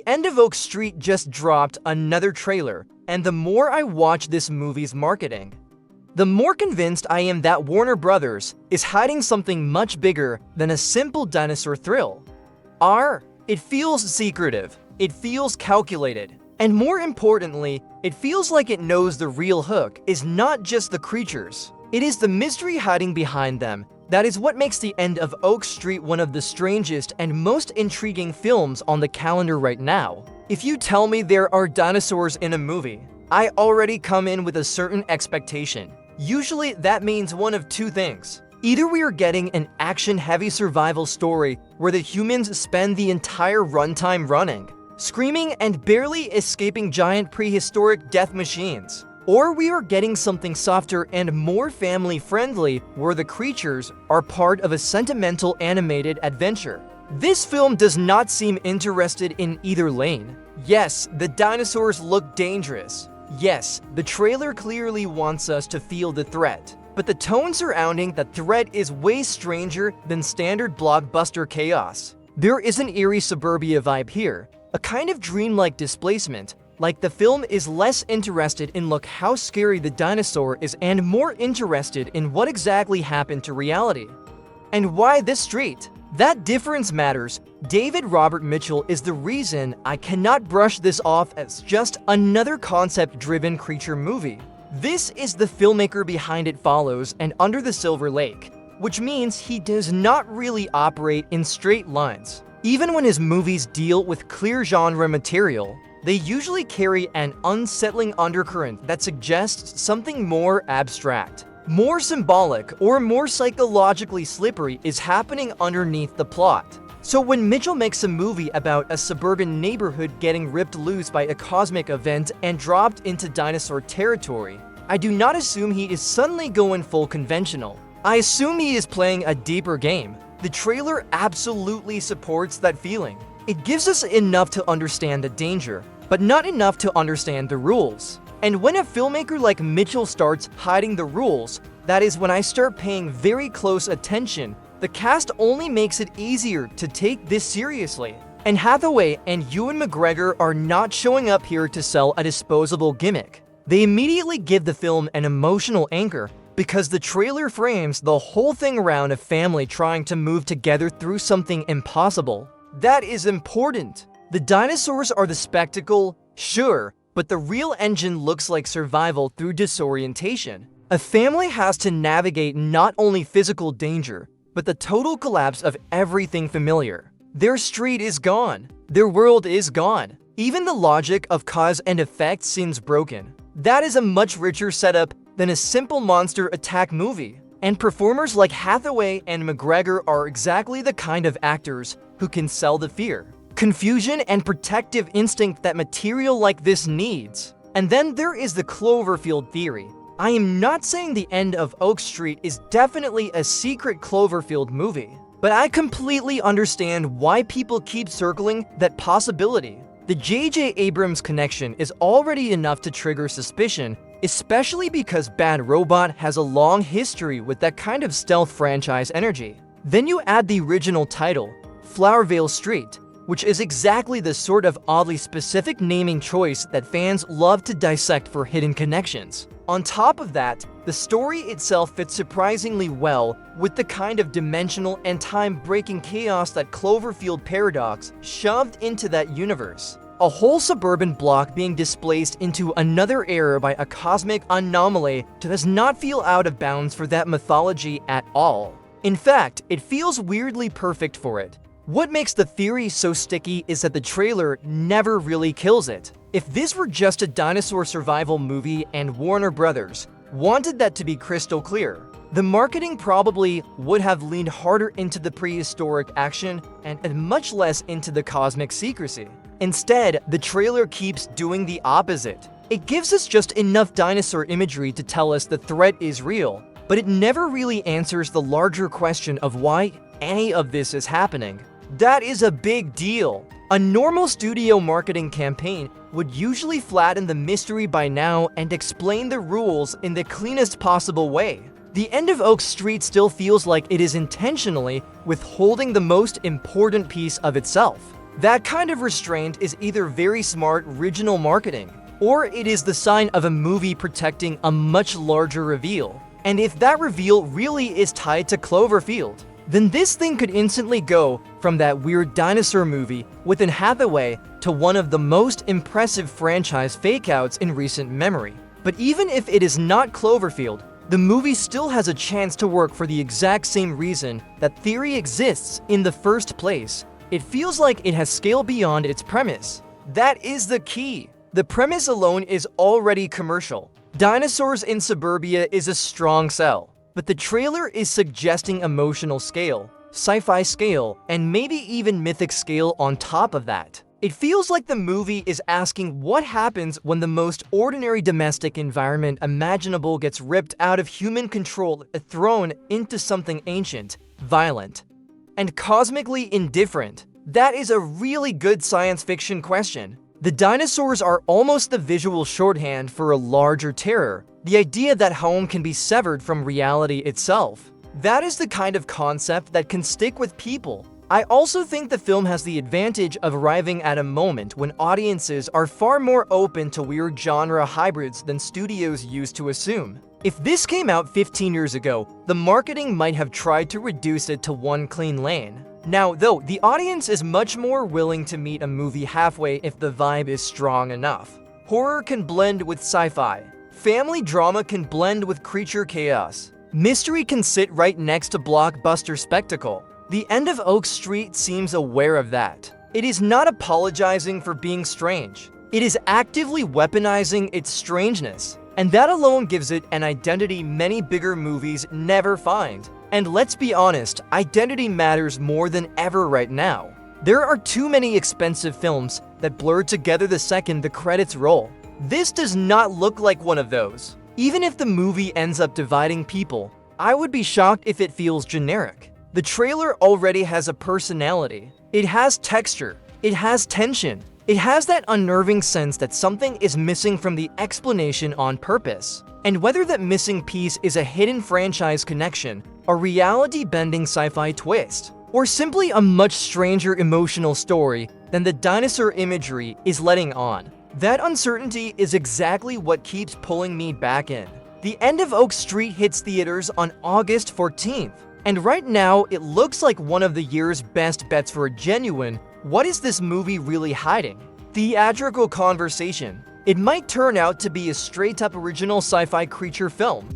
end of Oak Street just dropped another trailer, and the more I watch this movie's marketing, the more convinced I am that Warner Brothers is hiding something much bigger than a simple dinosaur thrill. It feels secretive, it feels calculated, and more importantly, it feels like it knows the real hook is not just the creatures. It is the mystery hiding behind them. That is what makes The End of Oak Street one of the strangest and most intriguing films on the calendar right now. If you tell me there are dinosaurs in a movie, I already come in with a certain expectation. Usually that means one of two things. Either we are getting an action-heavy survival story where the humans spend the entire runtime running, screaming and barely escaping giant prehistoric death machines, or we are getting something softer and more family-friendly where the creatures are part of a sentimental animated adventure. This film does not seem interested in either lane. Yes, the dinosaurs look dangerous. Yes, the trailer clearly wants us to feel the threat, but the tone surrounding that threat is way stranger than standard blockbuster chaos. There is an eerie suburbia vibe here, a kind of dreamlike displacement, like the film is less interested in look how scary the dinosaur is and more interested in what exactly happened to reality. And why this street? That difference matters. David Robert Mitchell is the reason I cannot brush this off as just another concept-driven creature movie. This is the filmmaker behind It Follows and Under the Silver Lake, which means he does not really operate in straight lines. Even when his movies deal with clear genre material, they usually carry an unsettling undercurrent that suggests something more abstract, more symbolic, or more psychologically slippery is happening underneath the plot. So when Mitchell makes a movie about a suburban neighborhood getting ripped loose by a cosmic event and dropped into dinosaur territory, I do not assume he is suddenly going full conventional. I assume he is playing a deeper game. The trailer absolutely supports that feeling. It gives us enough to understand the danger, but not enough to understand the rules. And when a filmmaker like Mitchell starts hiding the rules, that is when I start paying very close attention. The cast only makes it easier to take this seriously. And Hathaway and Ewan McGregor are not showing up here to sell a disposable gimmick. They immediately give the film an emotional anchor because the trailer frames the whole thing around a family trying to move together through something impossible. That is important. The dinosaurs are the spectacle, sure, but the real engine looks like survival through disorientation. A family has to navigate not only physical danger, but the total collapse of everything familiar. Their street is gone. Their world is gone. Even the logic of cause and effect seems broken. That is a much richer setup than a simple monster attack movie. And performers like Hathaway and McGregor are exactly the kind of actors who can sell the fear, confusion, and protective instinct that material like this needs. And then there is the Cloverfield theory. I am not saying The End of Oak Street is definitely a secret Cloverfield movie, but I completely understand why people keep circling that possibility. The J.J. Abrams connection is already enough to trigger suspicion, especially because Bad Robot has a long history with that kind of stealth franchise energy. Then you add the original title, Flowervale Street, which is exactly the sort of oddly specific naming choice that fans love to dissect for hidden connections. On top of that, the story itself fits surprisingly well with the kind of dimensional and time-breaking chaos that Cloverfield Paradox shoved into that universe. A whole suburban block being displaced into another era by a cosmic anomaly does not feel out of bounds for that mythology at all. In fact, it feels weirdly perfect for it. What makes the theory so sticky is that the trailer never really kills it. If this were just a dinosaur survival movie and Warner Brothers wanted that to be crystal clear, the marketing probably would have leaned harder into the prehistoric action and much less into the cosmic secrecy. Instead, the trailer keeps doing the opposite. It gives us just enough dinosaur imagery to tell us the threat is real, but it never really answers the larger question of why any of this is happening. That is a big deal. A normal studio marketing campaign would usually flatten the mystery by now and explain the rules in the cleanest possible way. The End of Oak Street still feels like it is intentionally withholding the most important piece of itself. That kind of restraint is either very smart regional marketing, or it is the sign of a movie protecting a much larger reveal. And if that reveal really is tied to Cloverfield, then this thing could instantly go from that weird dinosaur movie with Anne Hathaway to one of the most impressive franchise fake-outs in recent memory. But even if it is not Cloverfield, the movie still has a chance to work for the exact same reason that theory exists in the first place. It feels like it has scale beyond its premise. That is the key. The premise alone is already commercial. Dinosaurs in suburbia is a strong sell, but the trailer is suggesting emotional scale, sci-fi scale, and maybe even mythic scale on top of that. It feels like the movie is asking what happens when the most ordinary domestic environment imaginable gets ripped out of human control and thrown into something ancient, violent, and cosmically indifferent. That is a really good science fiction question. The dinosaurs are almost the visual shorthand for a larger terror, the idea that home can be severed from reality itself. That is the kind of concept that can stick with people. I also think the film has the advantage of arriving at a moment when audiences are far more open to weird genre hybrids than studios used to assume. If this came out 15 years ago, the marketing might have tried to reduce it to one clean lane. Now, though, the audience is much more willing to meet a movie halfway if the vibe is strong enough. Horror can blend with sci-fi. Family drama can blend with creature chaos. Mystery can sit right next to blockbuster spectacle. The End of Oak Street seems aware of that. It is not apologizing for being strange. It is actively weaponizing its strangeness, and that alone gives it an identity many bigger movies never find. And let's be honest, identity matters more than ever right now. There are too many expensive films that blur together the second the credits roll. This does not look like one of those. Even if the movie ends up dividing people, I would be shocked if it feels generic. The trailer already has a personality. It has texture. It has tension. It has that unnerving sense that something is missing from the explanation on purpose. And whether that missing piece is a hidden franchise connection, a reality-bending sci-fi twist, or simply a much stranger emotional story than the dinosaur imagery is letting on, that uncertainty is exactly what keeps pulling me back in. The End of Oak Street hits theaters on August 14th, and right now it looks like one of the year's best bets for a genuine, what is this movie really hiding? Theatrical conversation. It might turn out to be a straight-up original sci-fi creature film,